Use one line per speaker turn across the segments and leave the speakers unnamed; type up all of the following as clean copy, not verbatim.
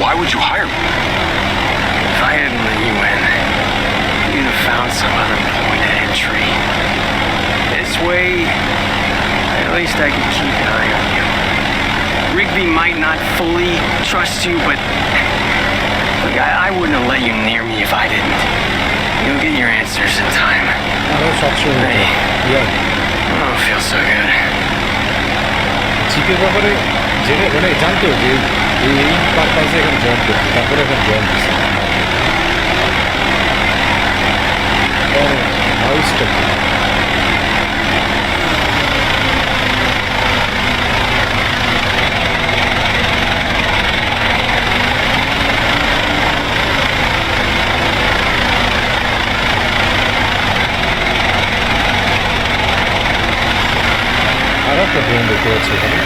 Why would you hire me?
If I hadn't let you in, you'd have found some other point of entry. This way, at least I could keep an eye on you. Rigby might not fully trust you, but look, I wouldn't have let you near me if I didn't. You'll get your answers in time. Hey, I don't feel so good.
জিপের ব্যাপারে জেনে মানে জানতো যে এই পারপাসে এখানে join করছে, তারপরে এখানে জয়েন করছে হাউসটা আর একটা ড্রোন দেখতে পাচ্ছি এখানে।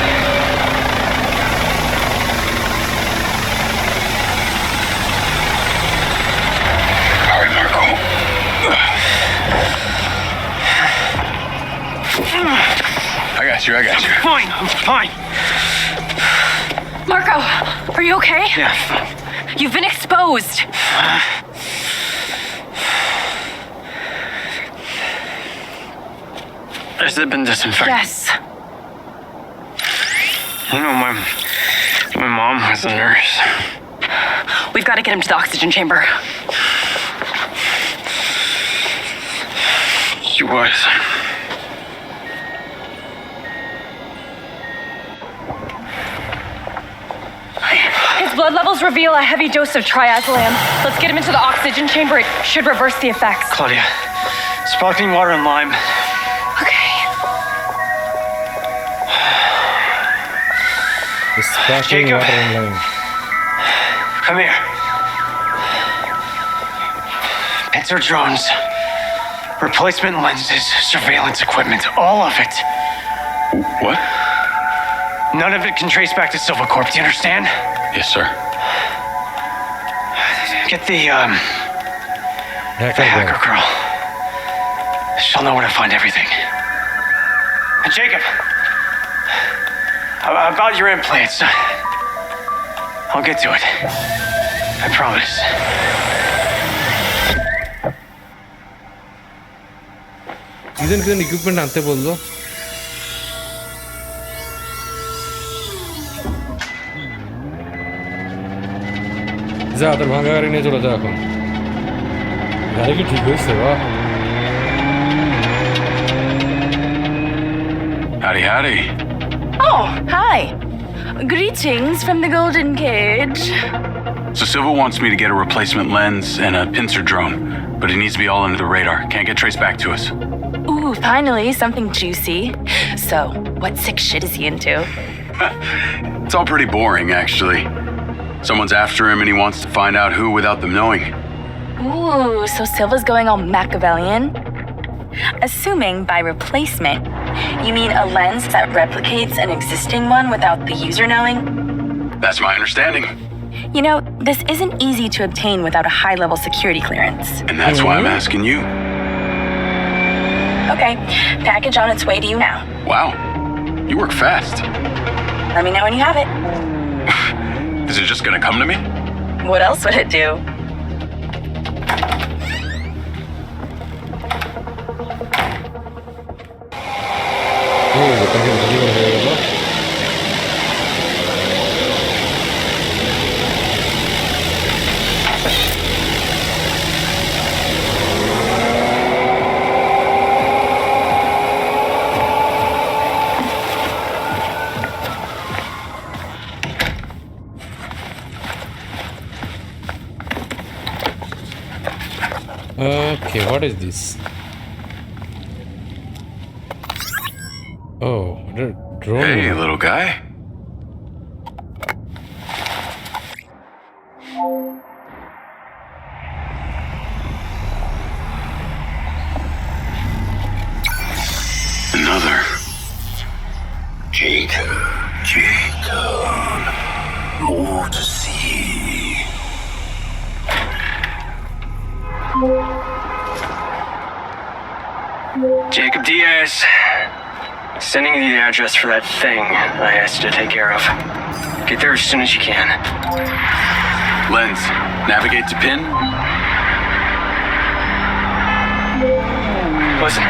I got you.
I'm fine.
Marco, are you okay?
Yeah.
You've been exposed.
Has it been disinfected?
Yes.
You know, my mom was a nurse.
We've got to get him to the oxygen chamber.
She was.
His blood levels reveal a heavy dose of triazolam. Let's get him into the oxygen chamber. It should reverse the effects.
Claudia, sparkling water and lime.
Okay.
The sparkling
Jacob.
water and lime.
Come here. Pincer drones, replacement lenses, surveillance equipment, all of it.
What?
None of it can trace back to Silvercorp, do you understand?
Yes, sir.
Get the hacker girl. She'll know where to find everything. And Jacob, about your implants, I'll get to it. I promise.
ইদেরকে equipment আনতে বললো। যা তোর ভাঙা গাড়ি নিয়ে চলে যা এখন। গাড়ি কি ঠিক হয়েছে? বাহ।
Howdy.
Oh, hi. Greetings from the Golden Cage.
So Silva wants me to get a replacement lens and a pincer drone, but it needs to be all under the radar. Can't get traced back to us.
Ooh, finally, something juicy. So, what sick shit is he into?
It's all pretty boring, actually. Someone's after him and he wants to find out who without them knowing.
Ooh, so Silva's going all Machiavellian? Assuming by replacement, you mean a lens that replicates an existing one without the user knowing?
That's my understanding.
You know, this isn't easy to obtain without a high-level security clearance.
And that's why I'm asking you.
Okay, package on its way to you now.
Wow, you work fast.
Let me know when you have it.
Is it just gonna come to me?
What else would it do?
ওখানে delivery হয়ে গেল। Okay, what is this? Oh, drone.
Hey, little guy. Another. Jacob. More to see.
Jacob Diaz. Sending you the address for that thing I asked you to take care of. Get there as soon as you can.
Lens, navigate to pin.
Listen,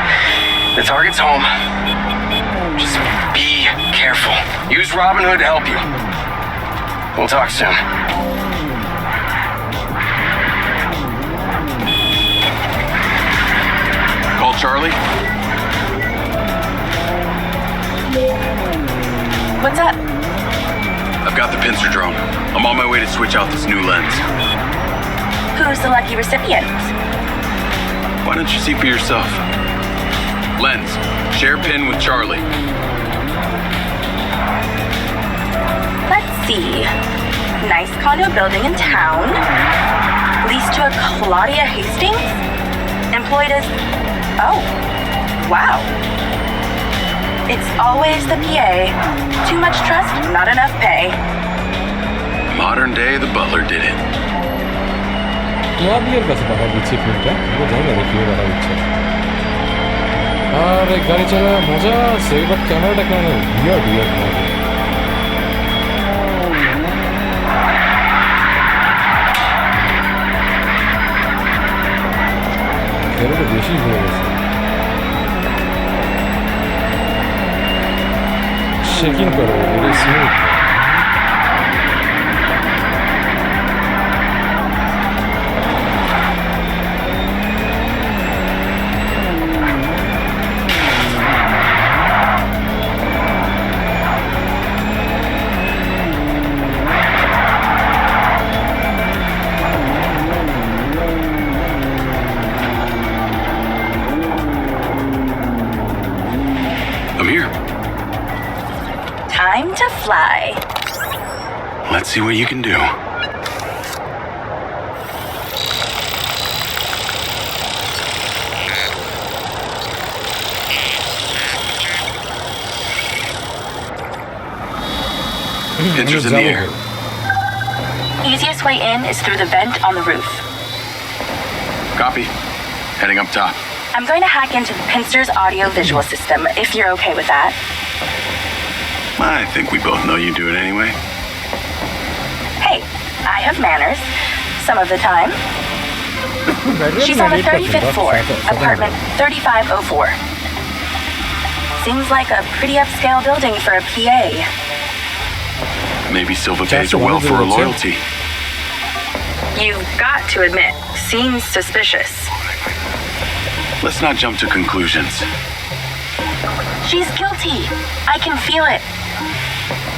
the target's home. Just be careful. Use Robin Hood to help you. We'll talk soon.
Call Charlie.
What's up?
I've got the pincer drone. I'm on my way to switch out this new lens.
Who's the lucky recipient?
Why don't you see for yourself? Lens, share pin with Charlie.
Let's see. Nice condo building in town. Leased to a Claudia Hastings? Employed as... Oh, wow. It's always the PA. Too much trust, not enough pay.
Modern day, the butler did it.
ক্লাবের কাছে পাঠা দিচ্ছে ফিল্মটা আমরা জানি না কীভাবে পাঠা দিচ্ছে আর এই গাড়ি চালায় মজা আছে বাট ক্যামেরাটা কেন বিয়ার্ড লাগে ক্যামেরাটা বেশি হয়ে গেছে শেকিং করো very smooth
I'm here.
Time to fly.
Let's see what you can do. Pincers in the air.
Easiest way in is through the vent on the roof.
Copy. Heading up top.
I'm going to hack into the Pincer's audio-visual system, if you're okay with that.
I think we both know you do it anyway.
Hey, I have manners. Some of the time. She's on the 35th floor, apartment 3504. Seems like a pretty upscale building for a PA.
Maybe Silva pays her well for her loyalty.
You've got to admit, seems suspicious.
Let's not jump to conclusions.
She's guilty. I can feel it.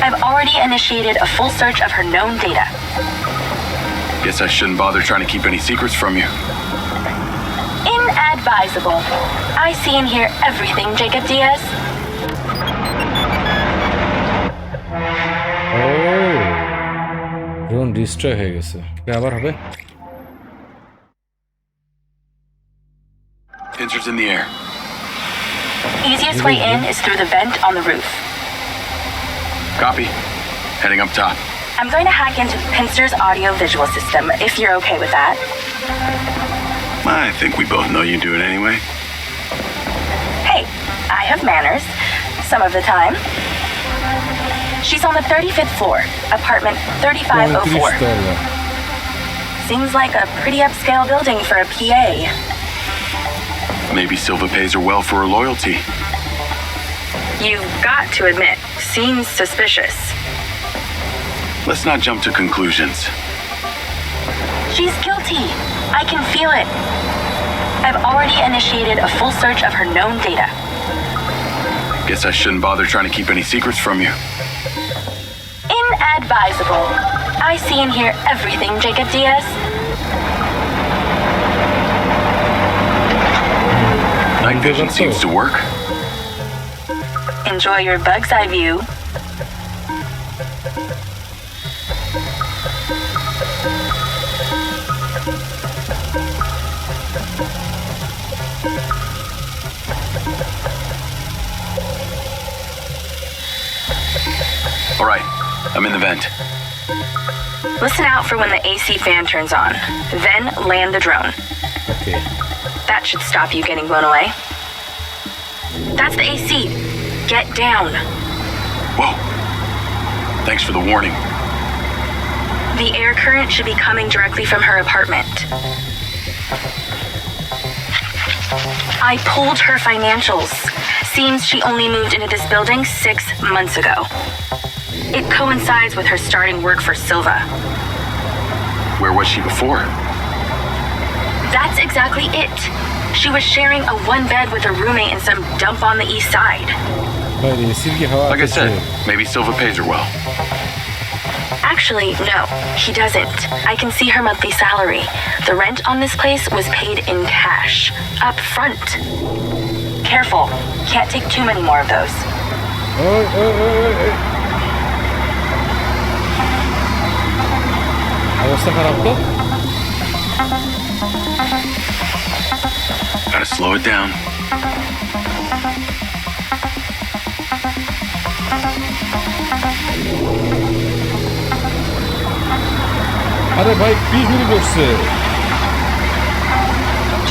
I've already initiated a full search of her known data.
Guess I shouldn't bother trying to keep any secrets from you.
Inadvisable. I see and hear everything, Jacob Diaz.
Drone destroy হয়ে গেছে আবার হবে
Pincers in the air.
Easiest way in is through the vent on the roof.
Copy. Heading up top.
I'm going to hack into the Pincer's audio-visual system, if you're okay with that.
I think we both know you do it anyway.
Hey, I have manners. Some of the time. She's on the 35th floor, apartment 3504. Seems like a pretty upscale building for a PA.
Maybe Silva pays her well for her loyalty.
You've got to admit, seems suspicious.
Let's not jump to conclusions.
She's guilty. I can feel it. I've already initiated a full search of her known data.
Guess I shouldn't bother trying to keep any secrets from you.
Inadvisable. I see and hear everything, Jacob Diaz.
Night vision seems to work.
Enjoy your bug's eye view.
All right, I'm in the vent.
Listen out for when the AC fan turns on. Then land the drone.
Okay.
That should stop you getting blown away. That's the AC. Get down.
Whoa. Thanks for the warning.
The air current should be coming directly from her apartment. I pulled her financials. Seems she only moved into this building 6 months ago. It coincides with her starting work for Silva.
Where was she before?
That's exactly it. She was sharing a one bed with a roommate in some dump on the east side.
Like I said, maybe Silva pays her well.
Actually, no, he doesn't. I can see her monthly salary. The rent on this place was paid in cash, up front. Careful, can't take too many more of those.
অবস্থা খারাপ তো
Gotta slow it down.
আরে ভাই কি শুরু করছে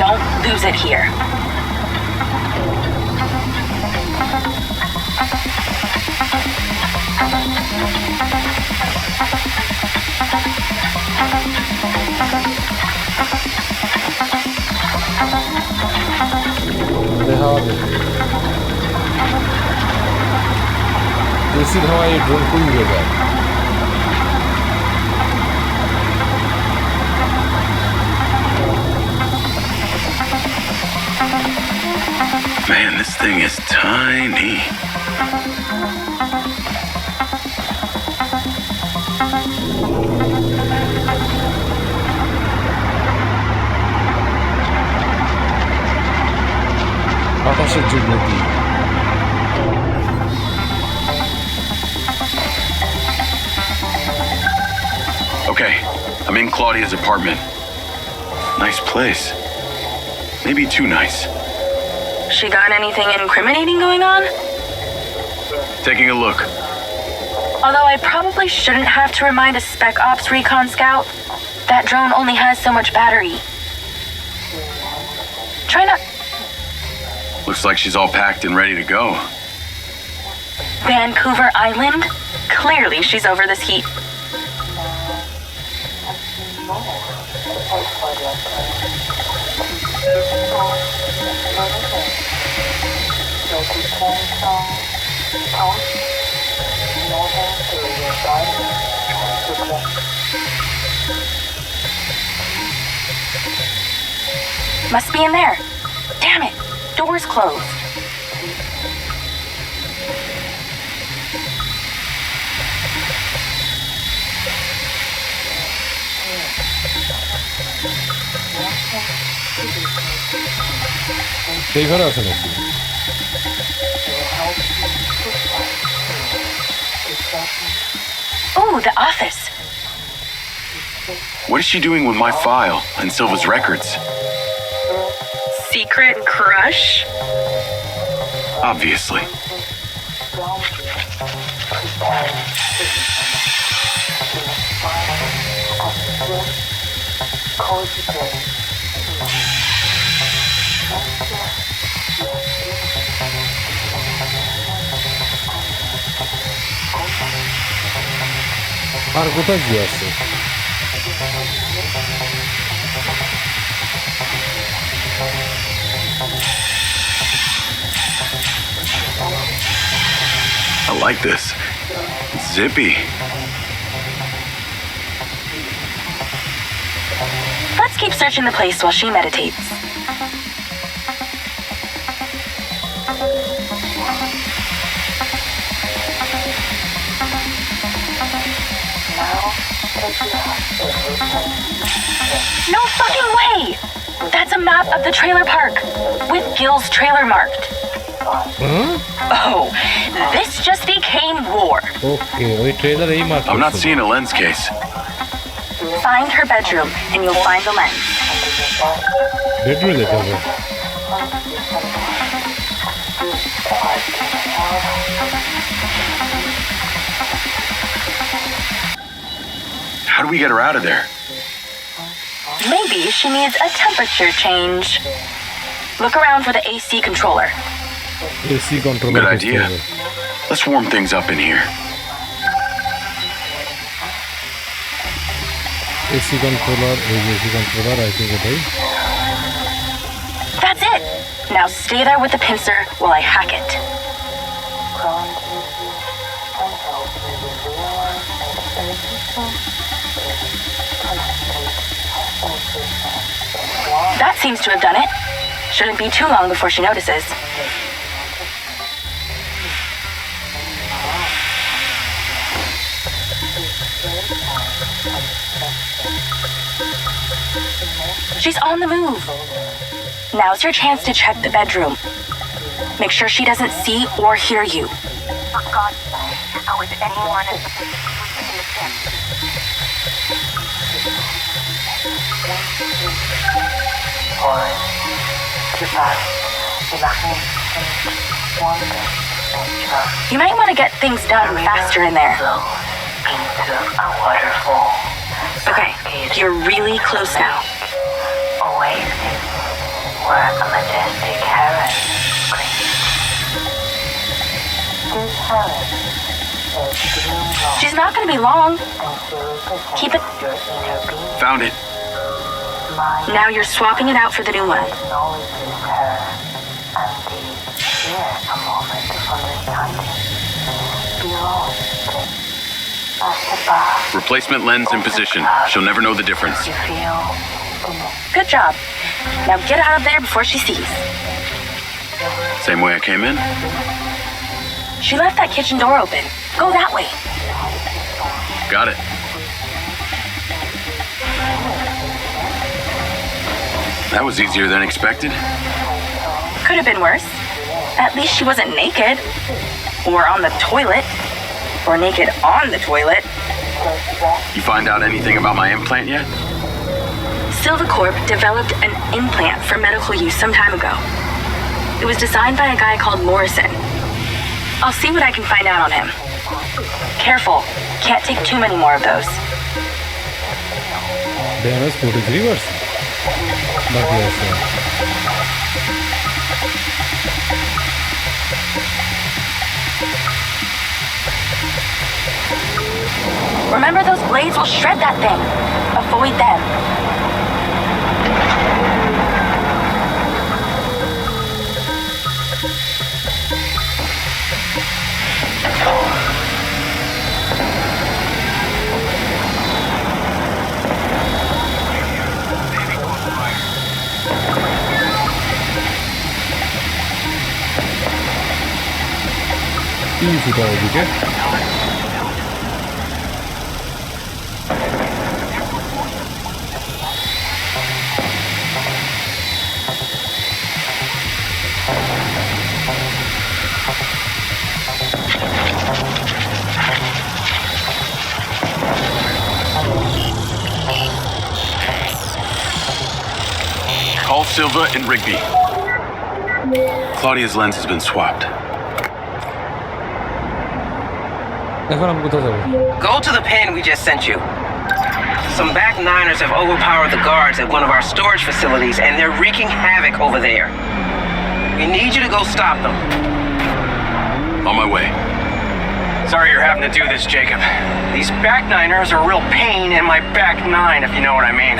Don't lose it here.
হাওয়া দে এসির হাওয়ায় ড্রোন খুব উড়ে যায়
Man, this thing is tiny.
বাতাসের জন্য কি
Okay, I'm in Claudia's apartment. Nice place. Maybe too nice.
She got anything incriminating going on?
Taking a look.
Although I probably shouldn't have to remind a Spec Ops recon scout. That drone only has so much battery. Try not...
Looks like she's all packed and ready to go.
Vancouver Island? Clearly she's over this heat. Must be in there. Damn it. Door's closed.
সেই ঘরে আছে নাকি
Oh, the office.
What is she doing with my file and Silva's records?
Secret crush?
Obviously.
আর কোথায় কি আছে
I like this. It's zippy.
Let's keep searching the place while she meditates. No fucking way! That's a map of the trailer park, with Gil's trailer marked. Oh, this just became war.
ওকে ওই trailer এই মাত্র
I'm not seeing a lens case.
Find her bedroom, and you'll find the lens.
বেডরুমে যেতে হবে
How do we get her out of there?
Maybe she needs a temperature change. Look around for the AC controller.
AC control
Good idea. Let's warm things up in here.
AC controller, AC controller, I think it is.
That's it! Now stay there with the pincer while I hack it. That seems to have done it. Shouldn't be too long before she notices. She's on the move. Now's your chance to check the bedroom. Make sure she doesn't see or hear you.
For God's sake, how is anyone in the
You might want to get things done faster in there.
into a waterfall.
Okay, you're really close now.
Oasis where a majestic heron screams. This heron is blue
She's not going to be long.
and she represents
Keep it.
your inner being.
Found it.
My
Now you're swapping it out for the new one.
acknowledges her and they share a moment of understanding. Behold, at the bar,
Replacement lens in position. She'll never know the difference.
you feel the
Good job. Now get out of there before she sees.
Same way I came in.
She left that kitchen door open. Go that way.
Got it. That was easier than expected.
Could have been worse. At least she wasn't naked. Or on the toilet. Or naked on the toilet.
You find out anything about my implant yet?
Silvacorp developed an implant for medical use some time ago. It was designed by a guy called Morrison. I'll see what I can find out on him. Careful. Can't take too many more of those.
Damage 43%. But yes,
Remember, those blades will shred that thing. Avoid them.
easy to edit.
Call Silva and Rigby. Claudia's lens has been swapped.
এখন আমি কোথায় যাব?
Go to the pen we just sent you. Some back niners have overpowered the guards at one of our storage facilities, and they're wreaking havoc over there. We need you to go stop them.
On my way.
Sorry you're having to do this, Jacob. These back niners are a real pain in my back nine, if you know what I mean.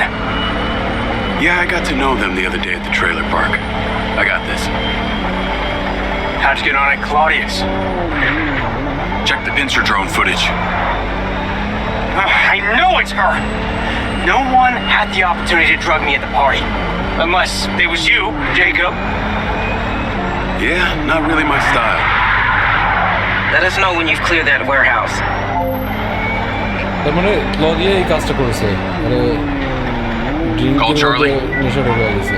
Yeah, I got to know them the other day at the trailer park. I got this.
How'd you get on at Claudia's?
Check the pincer drone footage.
I know it's her. No one had the opportunity to drug me at the party. Unless it was you, Jacob.
Yeah, not really my style.
Let us know when you've cleared that warehouse.
তার মানে Claudia এই কাজটা করেছে মানে
Call Charlie.
নেশা ঢুকে গেছে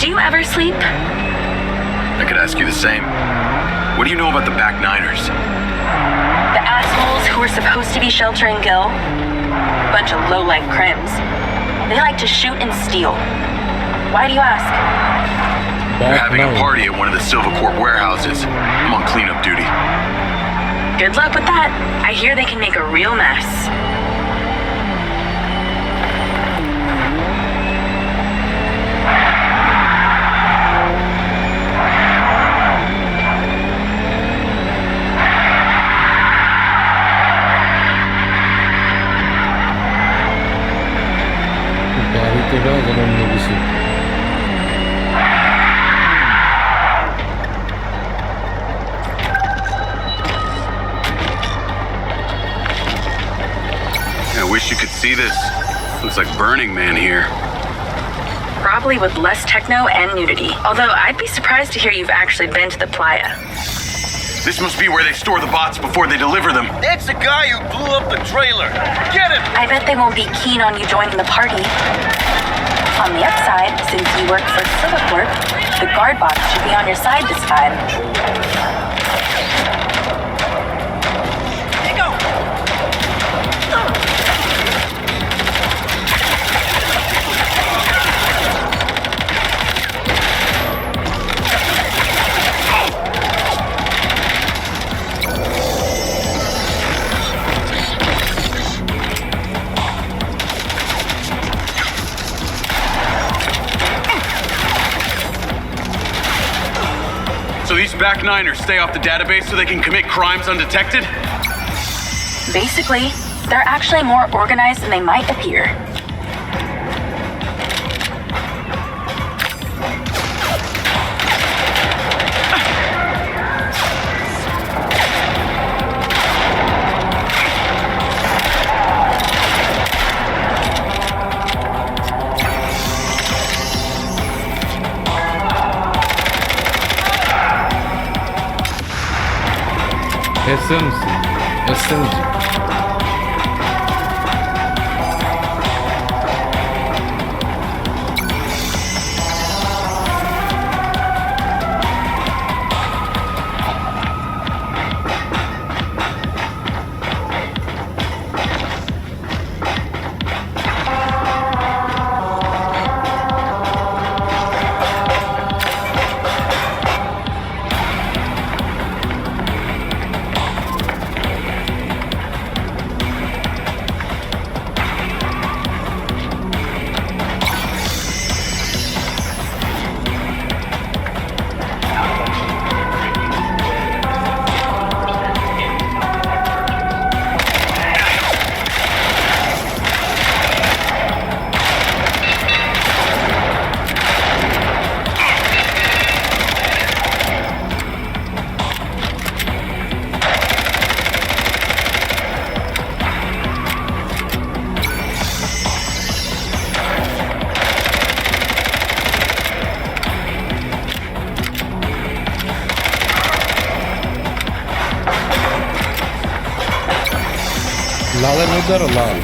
Do you ever sleep?
I could ask you the same. What do you know about the back niners?
The assholes who were supposed to be sheltering Gil? Bunch of low-life crims. They like to shoot and steal. Why do you ask?
They're having a party at one of the Silvacorp warehouses. I'm on cleanup duty.
Good luck with that. I hear they can make a real mess.
ছিল যেন অন্য কিছু।
I wish you could see this. Looks like Burning Man here.
Probably with less techno and nudity. Although I'd be surprised to hear you've actually been to the playa.
This must be where they store the bots before they deliver them.
That's the guy who blew up the trailer. Get him!
I bet they won't be keen on you joining the party. On the upside, since you work for Civicorp, the guard box should be on your side this time.
So these back niners stay off the database so they can commit crimes undetected?
Basically, they're actually more organized than they might appear.
SMG. লালের মধ্যে আরো লাল।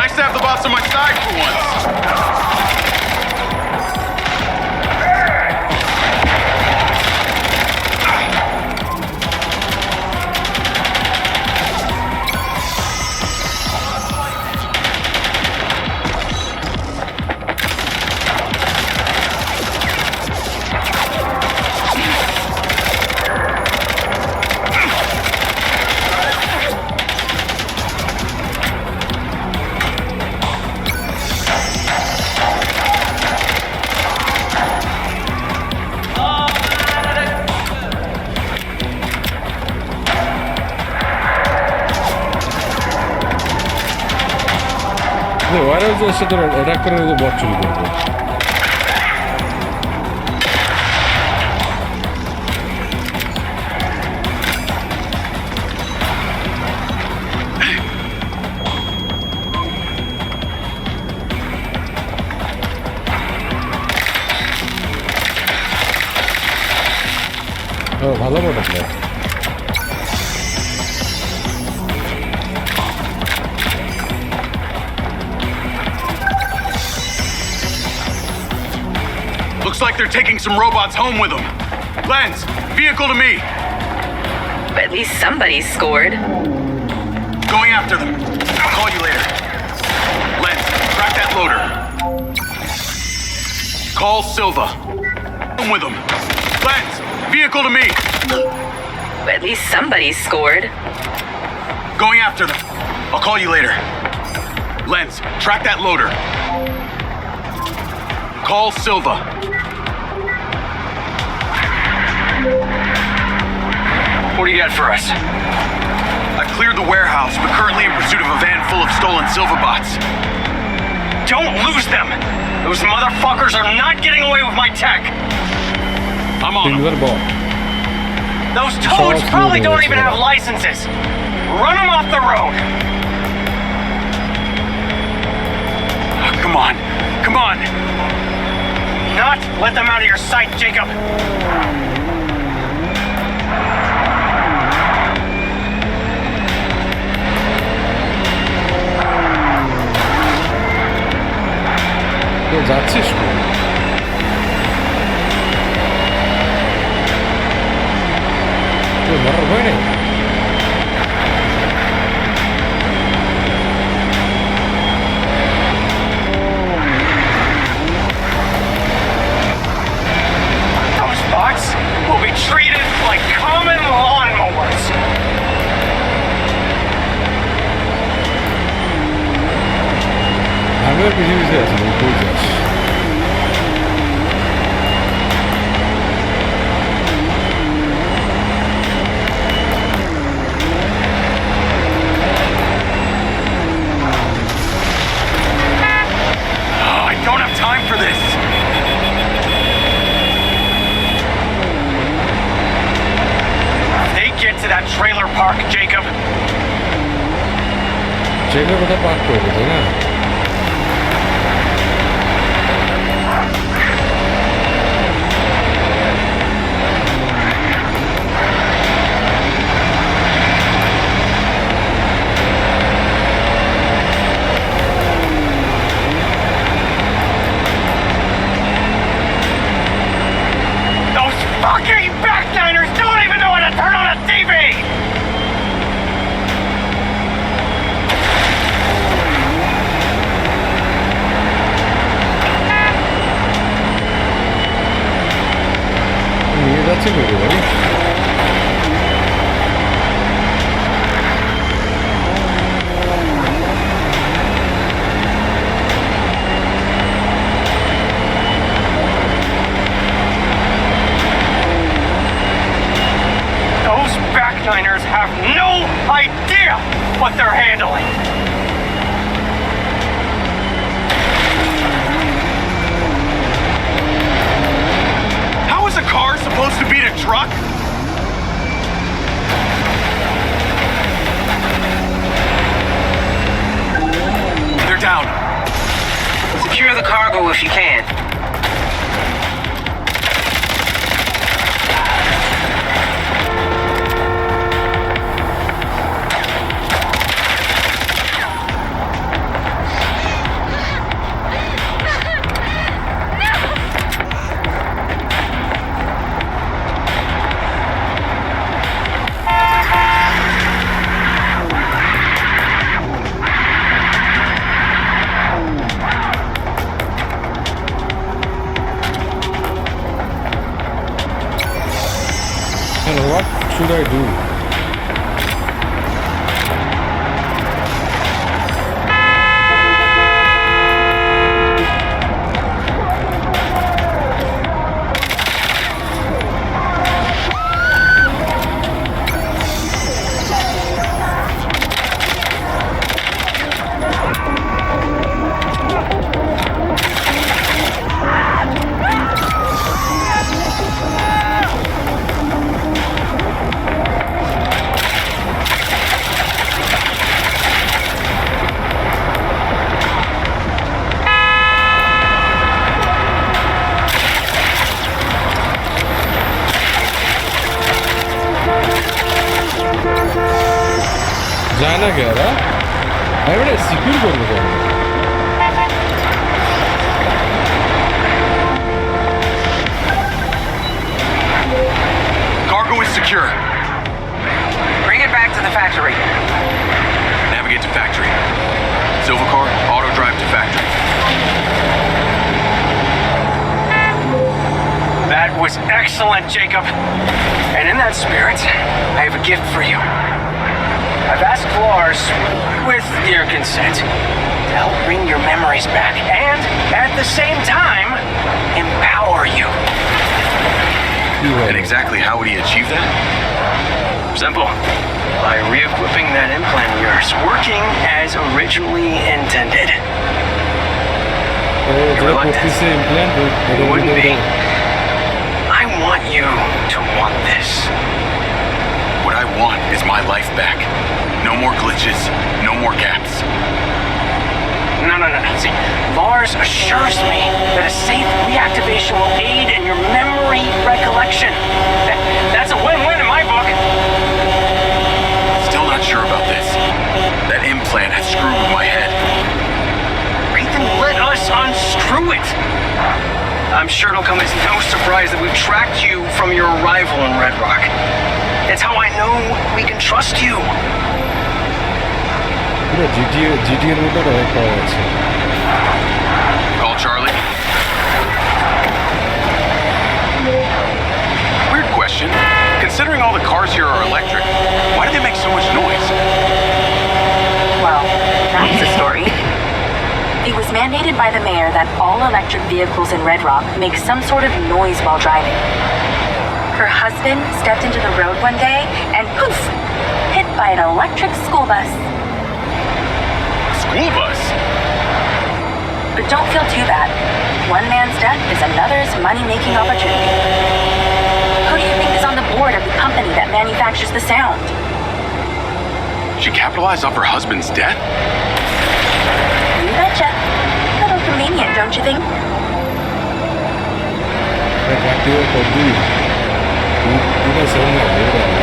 Nice to have the boss on my side for once.
ওরা এসে তোর attack করে বট চুরি করবে।
Looks like they're taking some robots home with them. Lens, vehicle to me.
At least somebody scored.
Going after them. I'll call you later. Lens, track that loader. Call Silva. I'm with them. Lens, vehicle to me.
At least somebody scored.
Going after them. I'll call you later. Lens, track that loader. Call Silva.
What do you got for us?
I've cleared the warehouse, but currently in pursuit of a van full of stolen Silverbots.
Don't lose them! Those motherfuckers are not getting away with my tech!
I'm on them.
Silver ball.
Those toads probably don't even have licenses! Run them off the road!
Come on. Come on.
Not let them out of your sight, Jacob!
যাচ্ছিস তুই মরার ভয় নেই
Those bots will be treated like common lawnmowers!
আমি আর পিছিয়ে পিছিয়ে আছি তুই যাস
I don't have time for this.
They get to that trailer park, Jacob.
ট্রেনের কথা পাক করবে তাই না
Those fucking backliners don't even know how to turn on a TV!
নিয়ে যাচ্ছে কই ভাই
Those backliners have no idea what they're handling!
How is a car supposed to beat a truck? They're down.
Secure the cargo if you can.
And what should I do? যায় না কে ওরা আমি বলে secure করবো কেন
secure.
Bring it back to the factory.
Navigate to factory. Silver car, auto drive to factory.
That was excellent, Jacob. And in that spirit, I have a gift for you. I've asked Lars, with your consent, to help bring your memories back and, at the same time, empower you.
And exactly how would he achieve that?
Simple. By re-equipping that implant of yours, working as originally intended. It wouldn't be. I want you to want this.
What I want is my life back. No more glitches, no more gaps.
No. See, Lars assures me that a safe reactivation will aid in your memory recollection. That's a win-win in my book.
Still not sure about this. That implant has screwed with my head.
Great, then let us unscrew it. I'm sure it'll come as no surprise that we've tracked you from your arrival in Red Rock. That's how I know we can trust you.
GTAর মতো রয়ে পাওয়া আছে
Call Charlie. Weird question. Considering all the cars here are electric, why do they make so much noise?
Well, that's the story. It was mandated by the mayor that all electric vehicles in Red Rock make some sort of noise while driving. Her husband stepped into the road one day and poof, hit by an electric school bus.
School bus?
But don't feel too bad. One man's death is another's money-making opportunity. Who do you think is on the board of the company that manufactures the sound?
She capitalized off her husband's death?
You betcha. A little convenient, don't you think?
Radioaktiva podróż. Ile są na górę?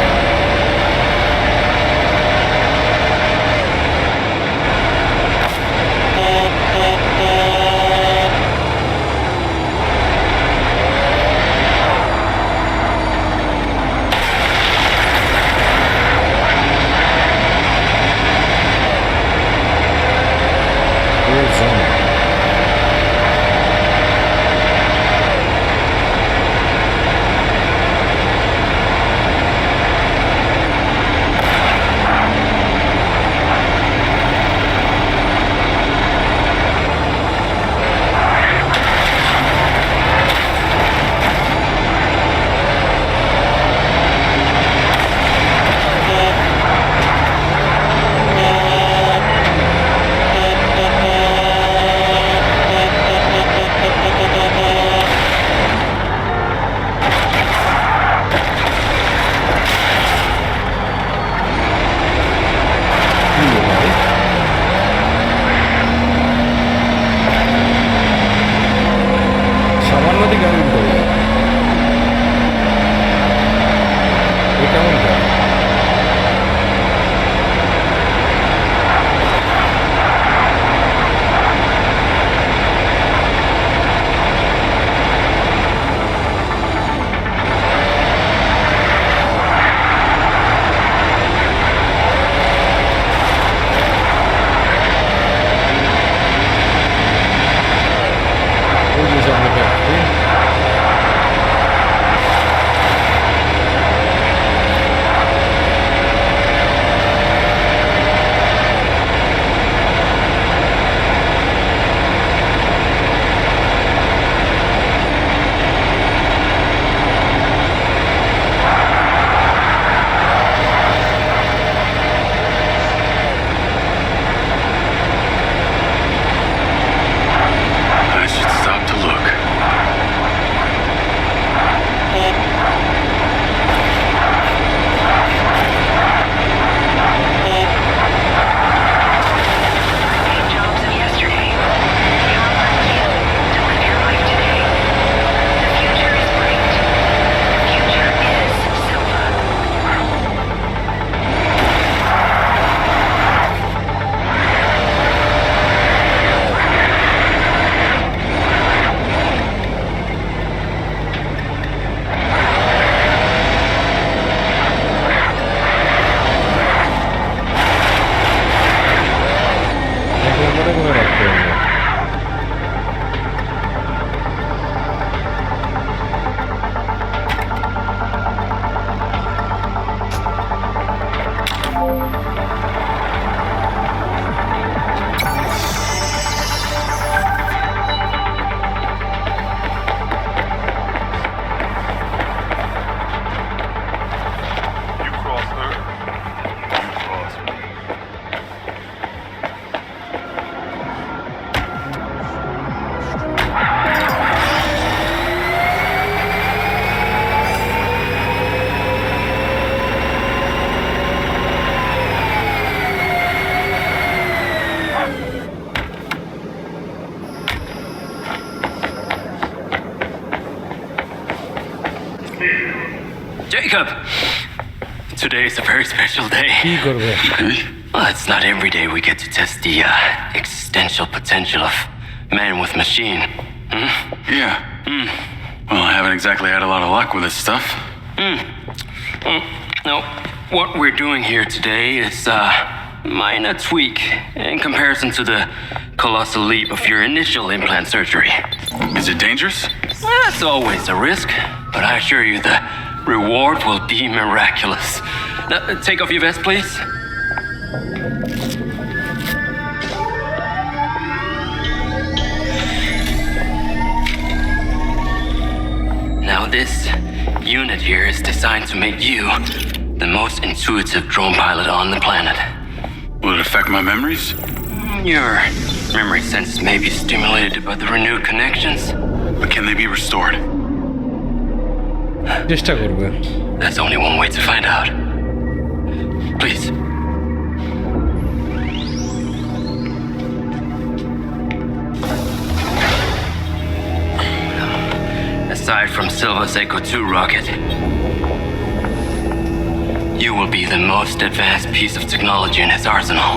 You cross her, you cross me.
Jacob! Today is a very special day.
কি করবে?
Well, it's not every day we get to test the existential potential of man with machine. Hmm?
Yeah. Well, I haven't exactly had a lot of luck with this stuff.
No, what we're doing here today is a minor tweak in comparison to the colossal leap of your initial implant surgery.
Is it dangerous?
That's always a risk, but I assure you the reward will be miraculous. Now, take off your vest, please. Now, this unit here is designed to make you the most intuitive drone pilot on the planet.
Will it affect my memories?
Your memory senses may be stimulated by the renewed connections.
But can they be restored?
চেষ্টা করবে।
There's only one way to find out. Please. Aside from Silva's Echo 2 rocket, you will be the most advanced piece of technology in his arsenal.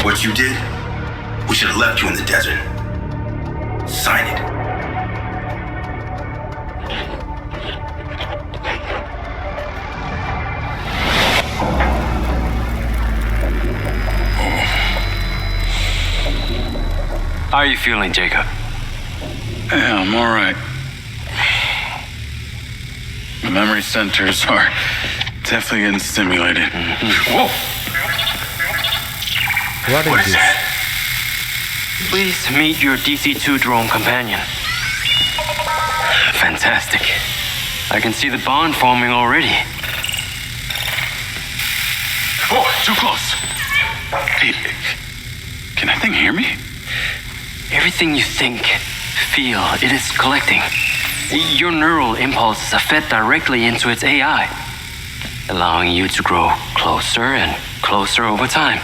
What you did, we should have left you in the desert. Sign it.
How are you feeling, Jacob?
Yeah, I'm all right. My memory centers are definitely getting stimulated. Whoa!
What
What
is
is
this?
that?
Please meet your DC-2 drone companion. Fantastic. I can see the bond forming already.
Whoa, too close. Hey, can that thing hear me?
Everything you think, feel, it is collecting. Your neural impulses are fed directly into its AI, allowing you to grow closer and closer over time.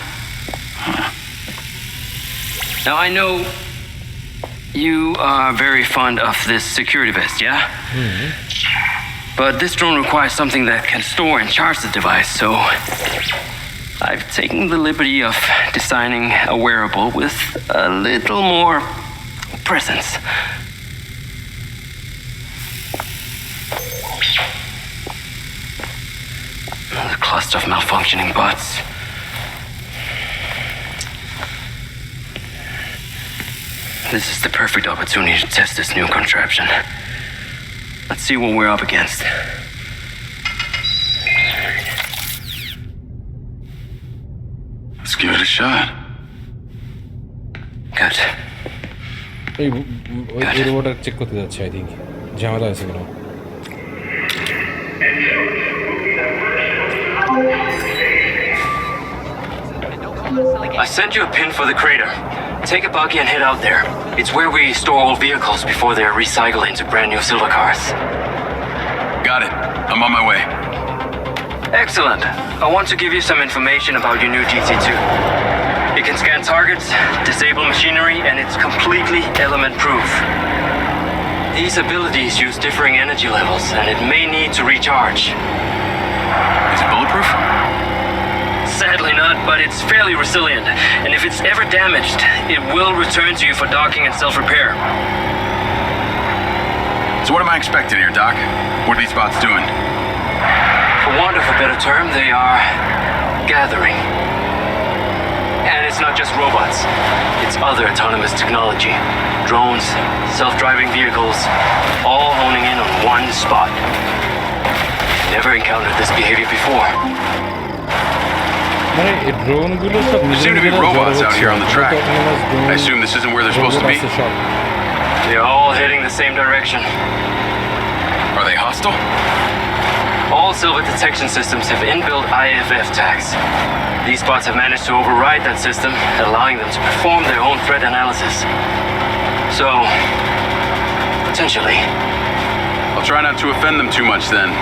Now, I know you are very fond of this security vest, yeah? But this drone requires something that can store and charge the device, so I've taken the liberty of designing a wearable with a little more presence. A cluster of malfunctioning bots. This is the perfect opportunity to test this new contraption. Let's see what we're up against.
Let's give it a shot.
Good.
এই ওই রোবটটা check করতে যাচ্ছে I think ঝামেলা আছে কেন
I sent you a pin for the crater. Take a buggy and head out there. It's where we store old vehicles before they're recycled into brand new silver cars.
Got it. I'm on my way.
Excellent. I want to give you some information about your new GT2. It can scan targets, disable machinery, and it's completely element-proof. These abilities use differing energy levels, and it may need to recharge.
Is it bulletproof?
Sadly not, but it's fairly resilient, and if it's ever damaged, it will return to you for docking and self-repair.
So what am I expecting here, Doc? What are these bots doing?
For want of a better term, they are gathering. And it's It's not just robots. It's other autonomous technology. Drones, self-driving vehicles, all honing in on one spot. Never encountered this behavior before.
মানে এই ড্রোনগুলো সব
There seem to be robots out here on the track. I assume this isn't where they're supposed to be.
They're all heading the same direction.
Are they hostile?
All silver detection systems have inbuilt IFF tags. These bots have managed to override that system, allowing them to perform their own threat analysis. So, potentially.
I'll try not to offend them too much then.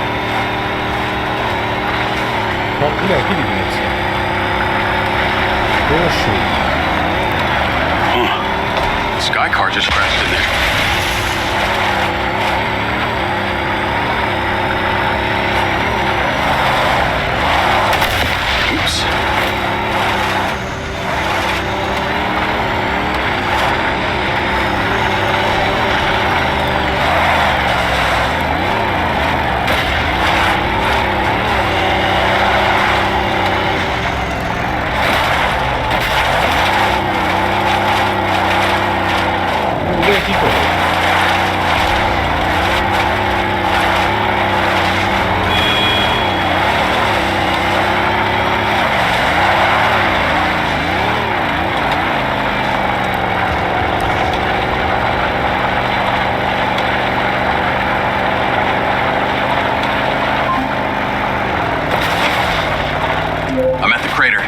সবগুলো একই দিকে আছে অবশ্যই
The sky car just crashed in there. Oops.
ওগুলো কি করে
I'm at the crater.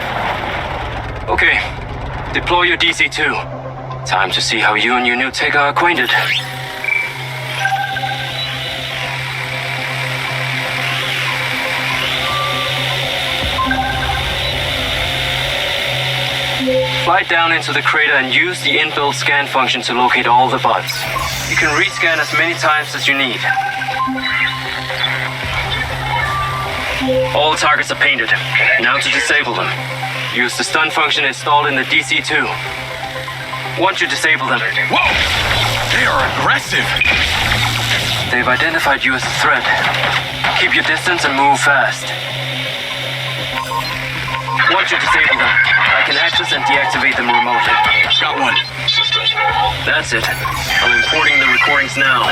Okay, deploy your DC-2. Time to see how you and your new tech are acquainted. Fly down into the crater and use the inbuilt scan function to locate all the bots. You can rescan as many times as you need. All targets are painted. Now to disable them. Use the stun function installed in the DC-2. Once you disable them,
Whoa! They are aggressive!
they've identified you as a threat. Keep your distance and move fast. Once you disable them, I can access and deactivate them remotely.
Got one.
That's it. I'm importing the recordings now.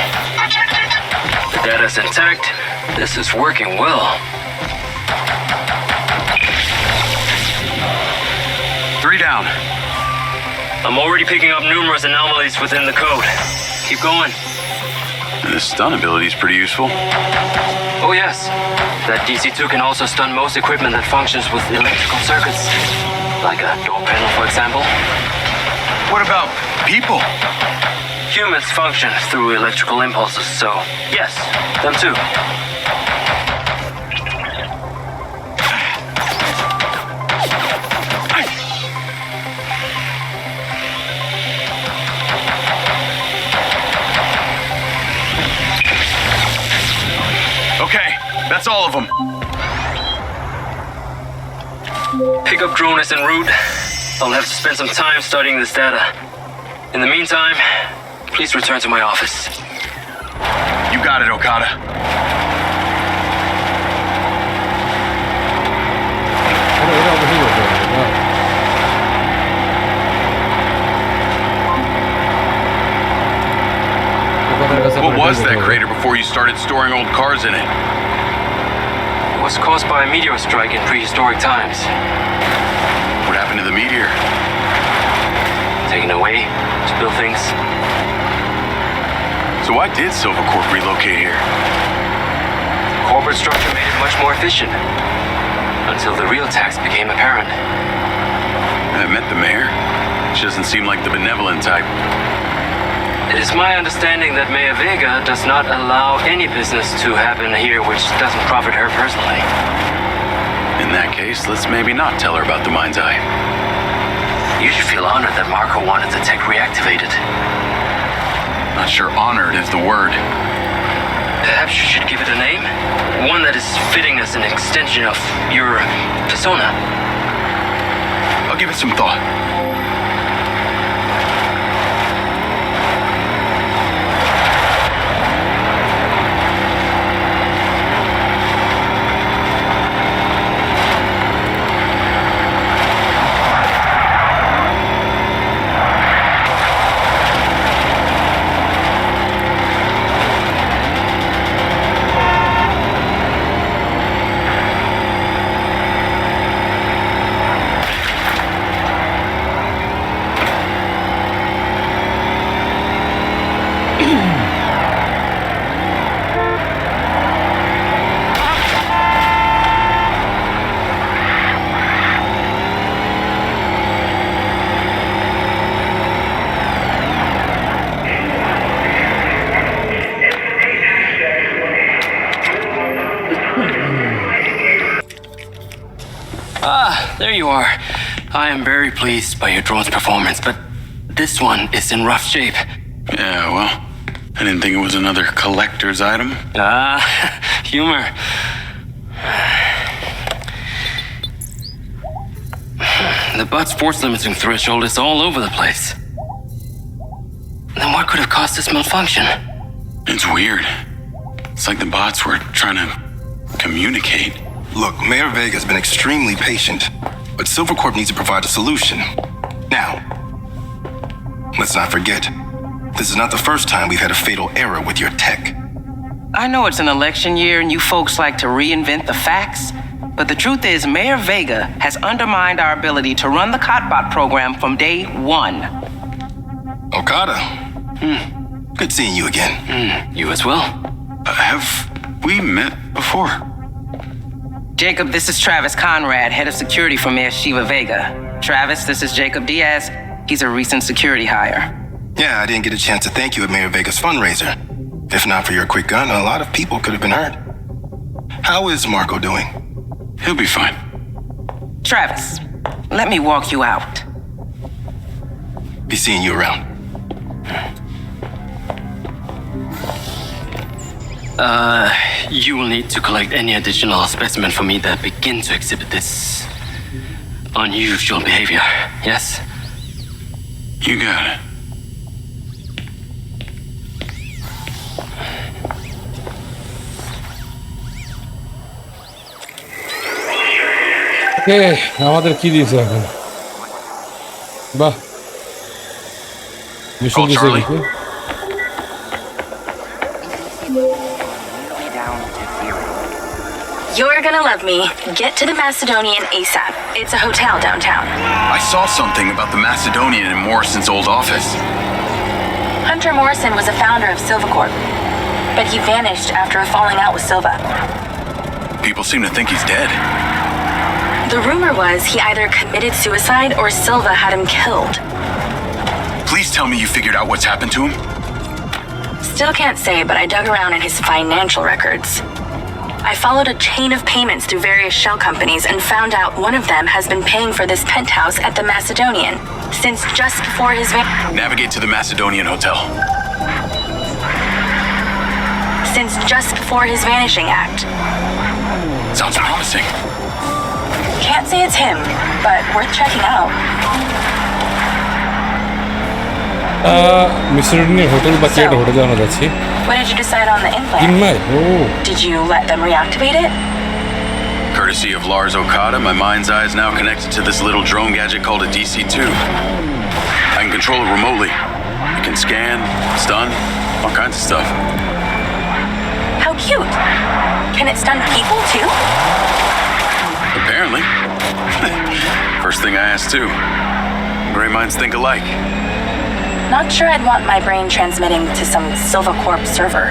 The data's intact. This is working well.
3 down.
I'm already picking up numerous anomalies within the code. Keep going.
This stun ability is pretty useful.
Oh yes, that DC-2 can also stun most equipment that functions with electrical circuits. Like a door panel, for example.
What about people?
Humans function through electrical impulses, so yes, them too.
Okay, that's all of them.
Pickup drone is en route. I'll have to spend some time studying this data. In the meantime, please return to my office.
You got it, Okada.
ওরা অবশ্যই করতে পারবে না
What was that crater before you started storing old cars in it?
It was caused by a meteor strike in prehistoric times.
What happened to the meteor?
Taken away to build things.
So why did Silvercorp relocate here?
Corporate structure made it much more efficient. Until the real tax became apparent.
I met the mayor. She doesn't seem like the benevolent type.
It is my understanding that Mayor Vega does not allow any business to happen here which doesn't profit her personally.
In that case, let's maybe not tell her about the Mindseye.
You should feel honored that Marco wanted the tech reactivated.
Not sure honored is the word.
Perhaps you should give it a name? One that is fitting as an extension of your persona.
I'll give it some thought.
There you are. I am very pleased by your drone's performance, but this one is in rough shape.
Yeah, well, I didn't think it was another collector's item.
Humor. The butt's force limiting threshold is all over the place. Then what could have caused this malfunction?
It's weird. It's like the bots were trying to communicate.
Look, Mayor Vega has been extremely patient, but Silvercorp needs to provide a solution. Now, let's not forget, this is not the first time we've had a fatal error with your tech.
I know it's an election year and you folks like to reinvent the facts, but the truth is Mayor Vega has undermined our ability to run the Cotbot program from day one.
Okada. Good seeing you again.
You as well.
Have we met before?
Jacob, this is Travis Conrad, head of security for Mayor Shiva Vega. Travis, this is Jacob Diaz. He's a recent security hire.
Yeah, I didn't get a chance to thank you at Mayor Vega's fundraiser. If not for your quick gun, a lot of people could have been hurt. How is Marco doing?
He'll be fine.
Travis, let me walk you out.
Be seeing you around.
You will need to collect any additional specimen for me that begin to exhibit this unusual behavior, yes?
You got it.
আমাদের কি দিয়েছে এখন? বাহ, mission
Call
দিয়েছে
Charlie.
কিন্তু।
You're gonna love me. Get to the Macedonian ASAP. It's a hotel downtown.
I saw something about the Macedonian in Morrison's old office.
Hunter Morrison was a founder of Silvercorp, but he vanished after a falling out with Silva.
People seem to think he's dead.
The rumor was he either committed suicide or Silva had him killed.
Please tell me you figured out what's happened to him.
Still can't say, but I dug around in his financial records. I followed a chain of payments through various shell companies and found out one of them has been paying for this penthouse at the Macedonian since just before his
Navigate to the Macedonian Hotel.
since just before his vanishing act.
Sounds promising.
Can't say it's him, but worth checking out.
মিশরীয় hotel বা chair হোটেলে আমরা যাচ্ছি।
What did you decide on the implant?
তিনমাই ও
Did you let them reactivate it?
Courtesy of Lars Okada, my Mindseye is now connected to this little drone gadget called a DC-2. I can control it remotely. It can scan, stun, all kinds of stuff.
How cute. Can it stun people too?
Apparently. First thing I asked too. Great minds think alike.
Not sure I'd want my brain transmitting to some Silvercorp server.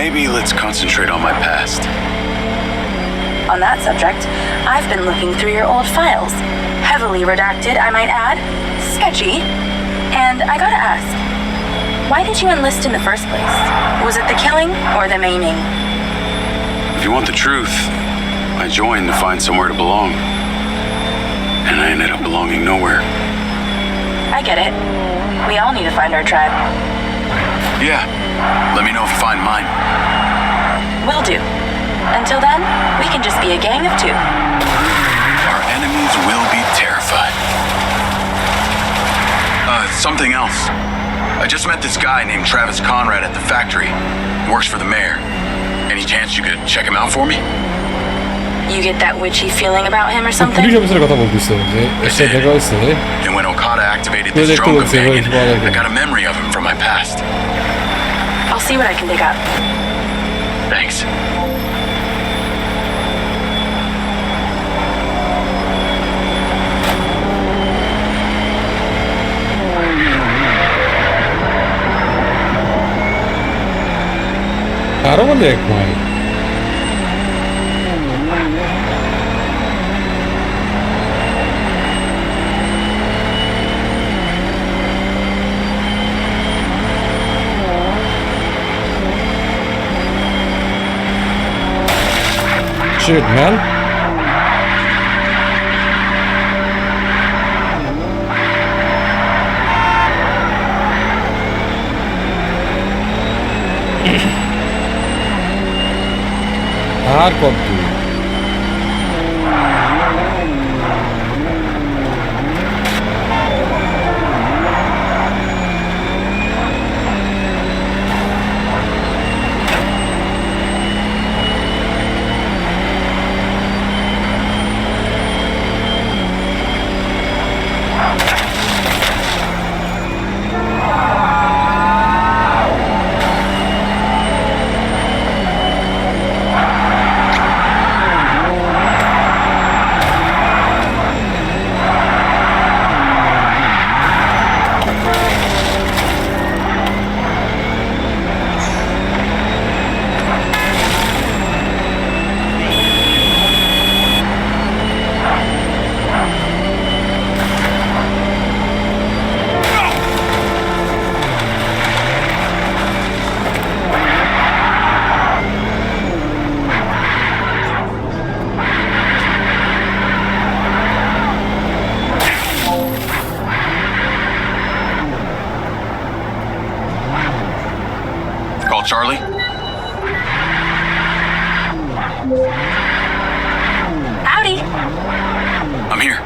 Maybe let's concentrate on my past.
On that subject, I've been looking through your old files. Heavily redacted, I might add. Sketchy. And I gotta ask, why did you enlist in the first place? Was it the killing or the maiming?
If you want the truth, I joined to find somewhere to belong. And I ended up belonging nowhere.
I get it. We all need to find our tribe.
Yeah, let me know if you find mine.
Will do. Until then, we can just be a gang of two.
Our enemies will be terrified. Something else. I just met this guy named Travis Conrad at the factory. He works for the mayor. Any chance you could check him out for me?
You get that witchy feeling about him or something?
Police অফিসারের কথা বলতেছে যে এসে দেখা হয়েছে
And when Okada activated
No,
this
they
drone
couldn't say
companion,
what it's about.
I got a memory of him from my past.
I'll see what I can dig up.
Thanks.
আরো মনে এক mile. Shit, man. আর কত দূর?
Call Charlie.
Howdy.
I'm here.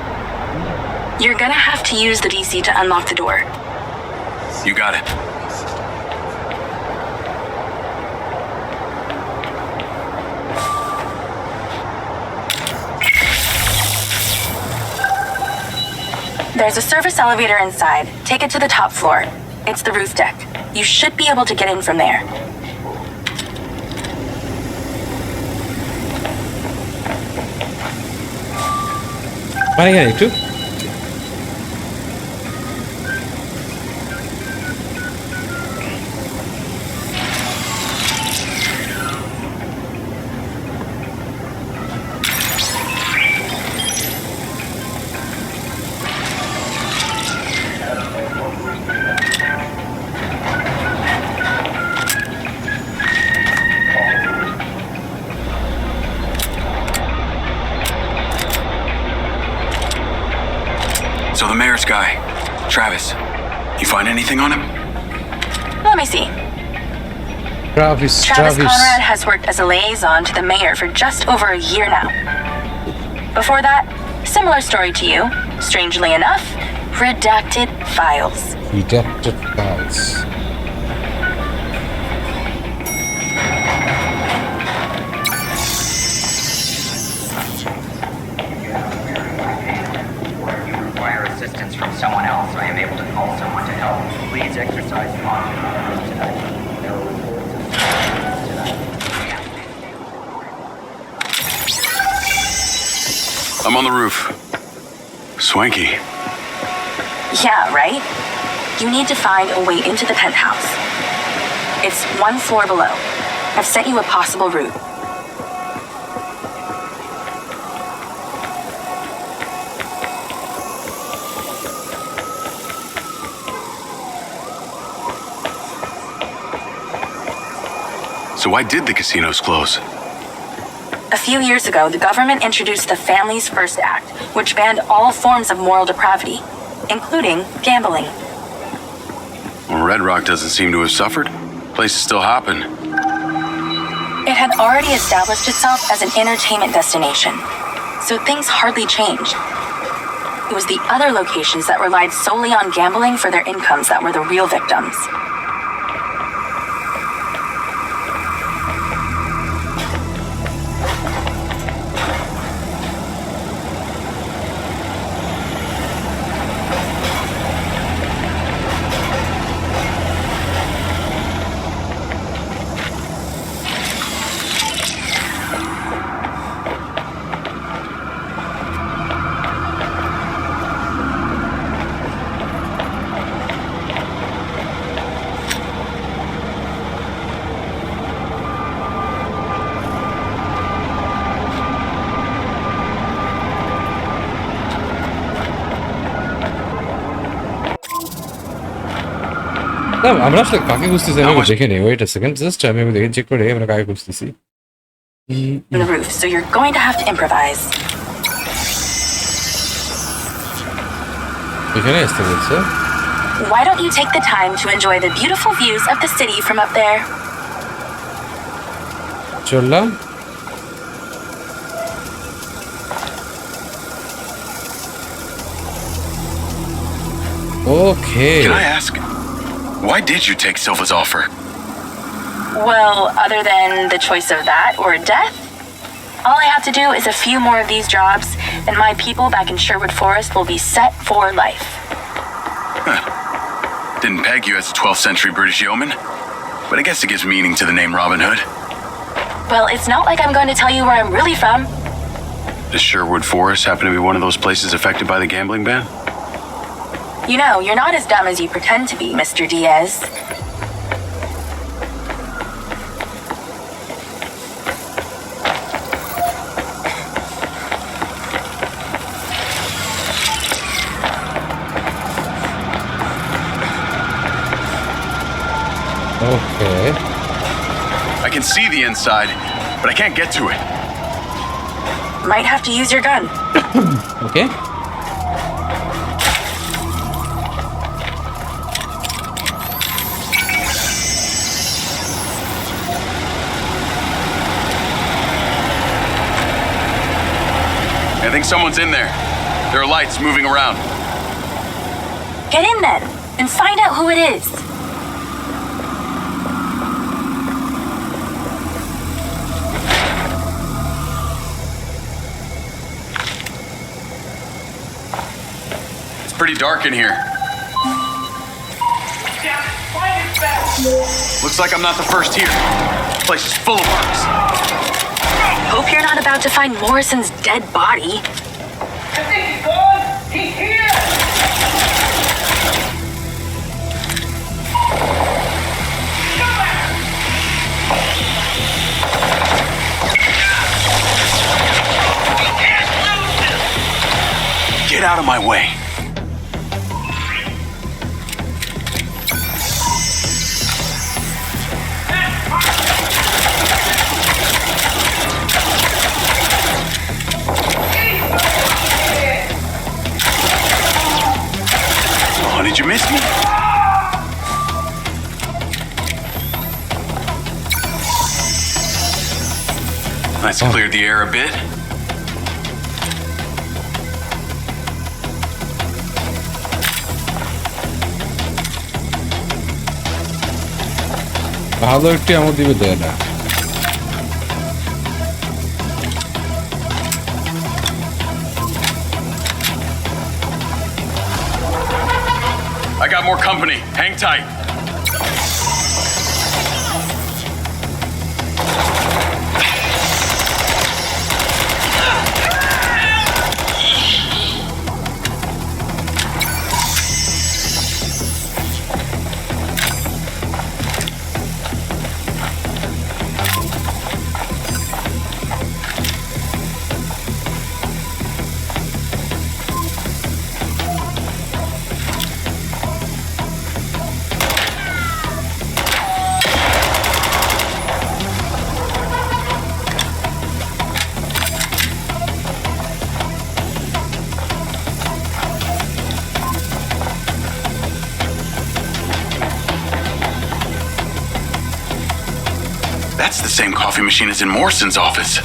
You're gonna have to use the DC to unlock the door.
You got it.
There's a service elevator inside. Take it to the top floor. It's the roof deck. You should be able to get in from there.
মানে এখানে একটু
So the mayor's guy, Travis, you find anything on him?
Let me see.
Travis
Travis Conrad has worked as a liaison to the mayor for just over a year now. Before that, similar story to you. Strangely enough, redacted files.
Redacted files.
Assistance from someone else, I am able to call someone to help. Please exercise caution tonight. There are reports of tonight.
I'm on the roof. Swanky.
Yeah, right? You need to find a way into the penthouse. It's one floor below. I've sent you a possible route.
So why did the casinos close?
A few years ago, the government introduced the Families First Act, which banned all forms of moral depravity, including gambling.
Well, Red Rock doesn't seem to have suffered. Place is still hopping.
It had already established itself as an entertainment destination, so things hardly changed. It was the other locations that relied solely on gambling for their incomes that were the real victims.
না আমরা আসলে কাকে খুঁজতেছি আমি দেখে নেই wait a second just আমি দেখে চেক করে আমরা কাকে খুঁজতেছি
The roof, so you're going to have to improvise.
এখানে আসতে বলছে
Why don't you take the time to enjoy the beautiful views of the city from up there?
চললাম Okay.
Can I ask, why did you take Silva's offer?
Well, other than the choice of that or death, all I have to do is a few more of these jobs, and my people back in Sherwood Forest will be set for life.
Didn't peg you as a 12th century British yeoman, but I guess it gives meaning to the name Robin Hood.
Well, it's not like I'm going to tell you where I'm really from.
Does Sherwood Forest happen to be one of those places affected by the gambling ban?
You know, you're not as dumb as you pretend to be, Mr. Diaz.
Okay.
I can see the inside, but I can't get to it.
Might have to use your gun.
Okay.
I think someone's in there. There are lights moving around.
Get in then, and find out who it is.
It's pretty dark in here. Looks like I'm not the first here. This place is full of marks.
Hope you're not about to find Morrison's dead body.
I think he's gone. He's here.
Get out of my way. Oh, did you miss me? Nice to clear the air a bit.
ভালো একটি আমল দিবে দেয় না
I got more company. Hang tight. That's the same coffee machine as in Morrison's office.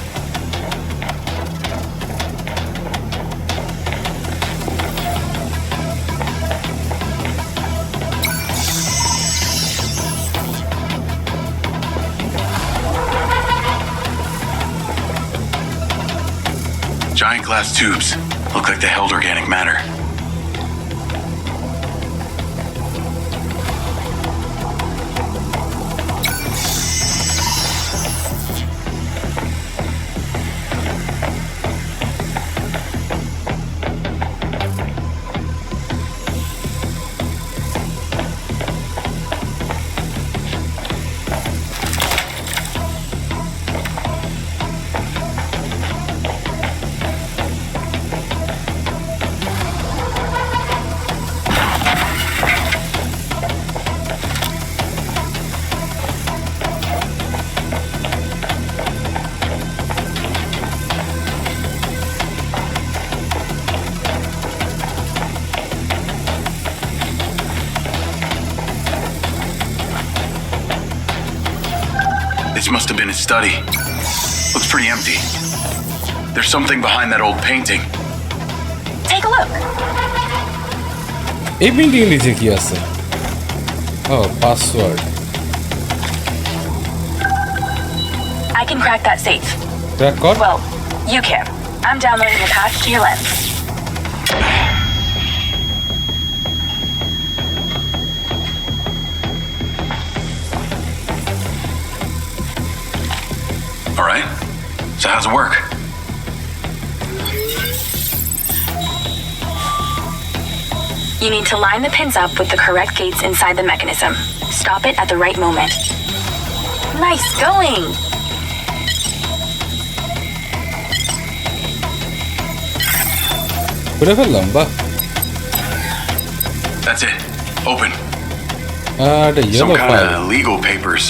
Giant glass tubes. Look like they held organic matter. This must have been his study. Looks pretty empty. There's something behind that old painting.
Take a look.
এই painting নিচে কি আছে? Oh, password.
I can crack that safe.
Crack কর?
Well, you can. I'm downloading the patch to your lens.
All right. So how's it work?
You need to line the pins up with the correct gates inside the mechanism. Stop it at the right moment. Nice going!
করে ফেললাম বাহ
That's it. Open.
এটা
Some
yellow
kind
file.
of legal papers.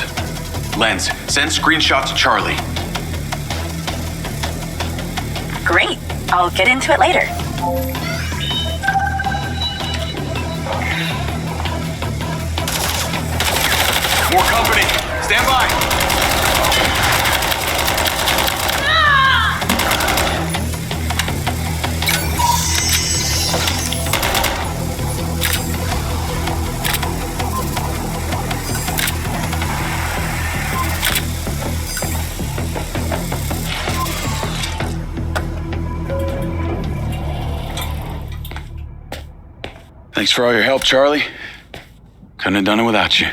Lens, send screenshot to Charlie.
Great. I'll get into it later.
More company. Stand by. Thanks for all your help, Charlie. Couldn't have done it without you.